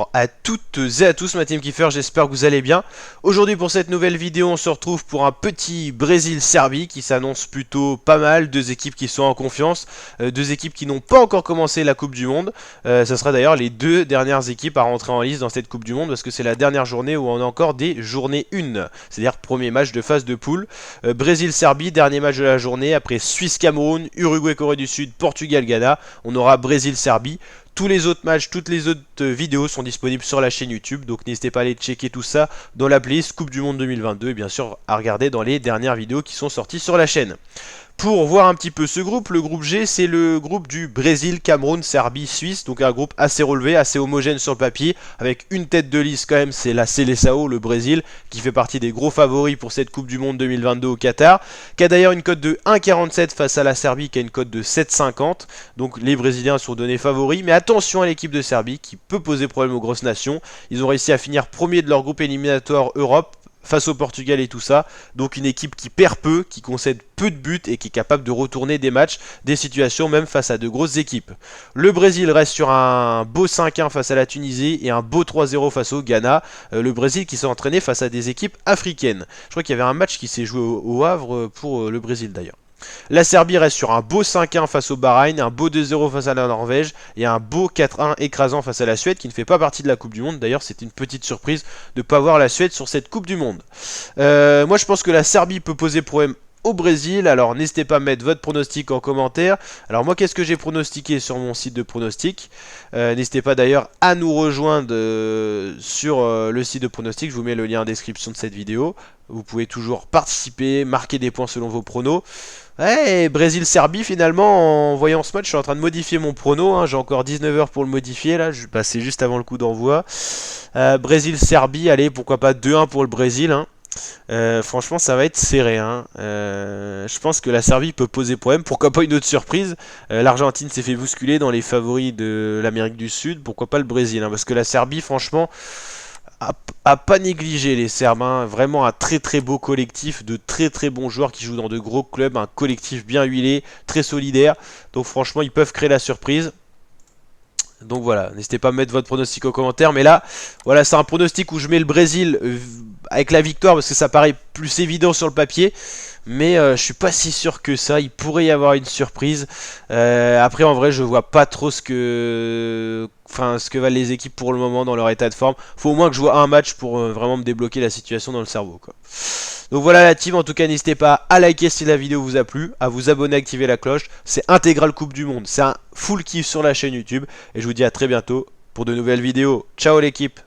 Bonjour à toutes et à tous ma team Kiffer, j'espère que vous allez bien. Aujourd'hui pour cette nouvelle vidéo on se retrouve pour un petit Brésil-Serbie qui s'annonce plutôt pas mal. Deux équipes qui sont en confiance, deux équipes qui n'ont pas encore commencé la Coupe du Monde. Ça sera d'ailleurs les deux dernières équipes à rentrer en lice dans cette Coupe du Monde parce que c'est la dernière journée où on a encore des journées 1. C'est-à-dire premier match de phase de poule. Brésil-Serbie, dernier match de la journée. Après Suisse-Cameroun, Uruguay-Corée du Sud, Portugal-Ghana. On aura Brésil-Serbie. Tous les autres matchs, toutes les autres vidéos sont disponibles sur la chaîne YouTube, donc n'hésitez pas à aller checker tout ça dans la playlist Coupe du Monde 2022 et bien sûr à regarder dans les dernières vidéos qui sont sorties sur la chaîne. Pour voir un petit peu ce groupe, le groupe G, c'est le groupe du Brésil, Cameroun, Serbie, Suisse. Donc un groupe assez relevé, assez homogène sur le papier, avec une tête de liste quand même, c'est la Seleção, le Brésil, qui fait partie des gros favoris pour cette Coupe du Monde 2022 au Qatar, qui a d'ailleurs une cote de 1,47 face à la Serbie, qui a une cote de 7,50. Donc les Brésiliens sont donnés favoris, mais attention à l'équipe de Serbie, qui peut poser problème aux grosses nations. Ils ont réussi à finir premier de leur groupe éliminatoire Europe, face au Portugal et tout ça, donc une équipe qui perd peu, qui concède peu de buts et qui est capable de retourner des matchs, des situations même face à de grosses équipes. Le Brésil reste sur un beau 5-1 face à la Tunisie et un beau 3-0 face au Ghana. Le Brésil qui s'est entraîné face à des équipes africaines. Je crois qu'il y avait un match qui s'est joué au Havre pour le Brésil d'ailleurs. La Serbie reste sur un beau 5-1 face au Bahreïn, un beau 2-0 face à la Norvège et un beau 4-1 écrasant face à la Suède qui ne fait pas partie de la Coupe du Monde. D'ailleurs, c'est une petite surprise de ne pas voir la Suède sur cette Coupe du Monde. Moi, je pense que la Serbie peut poser problème au Brésil, alors n'hésitez pas à mettre votre pronostic en commentaire. Alors moi qu'est-ce que j'ai pronostiqué sur mon site de pronostic, n'hésitez pas d'ailleurs à nous rejoindre sur le site de pronostic, je vous mets le lien en description de cette vidéo. Vous pouvez toujours participer, marquer des points selon vos pronos. Ouais, Brésil-Serbie finalement, en voyant ce match, je suis en train de modifier mon prono, hein. J'ai encore 19 heures pour le modifier là, c'est juste avant le coup d'envoi. Brésil-Serbie, allez pourquoi pas 2-1 pour le Brésil, hein. Franchement ça va être serré, hein. Je pense que la Serbie peut poser problème, pourquoi pas une autre surprise. L'Argentine s'est fait bousculer dans les favoris de l'Amérique du Sud, pourquoi pas le Brésil, hein, parce que la Serbie franchement à pas négliger les Serbes, hein. Vraiment un très très beau collectif, de très très bons joueurs qui jouent dans de gros clubs, un collectif bien huilé, très solidaire, donc franchement ils peuvent créer la surprise. Donc voilà, n'hésitez pas à mettre votre pronostic en commentaire, mais là, voilà, c'est un pronostic où je mets le Brésil avec la victoire parce que ça paraît plus évident sur le papier, mais je suis pas si sûr que ça, il pourrait y avoir une surprise. Après en vrai je vois pas trop ce que valent les équipes pour le moment dans leur état de forme. Faut au moins que je vois un match pour vraiment me débloquer la situation dans le cerveau, quoi. Donc voilà la team, en tout cas n'hésitez pas à liker si la vidéo vous a plu, à vous abonner, activer la cloche, c'est intégral Coupe du Monde, c'est un full kiff sur la chaîne YouTube, et je vous dis à très bientôt pour de nouvelles vidéos. Ciao l'équipe!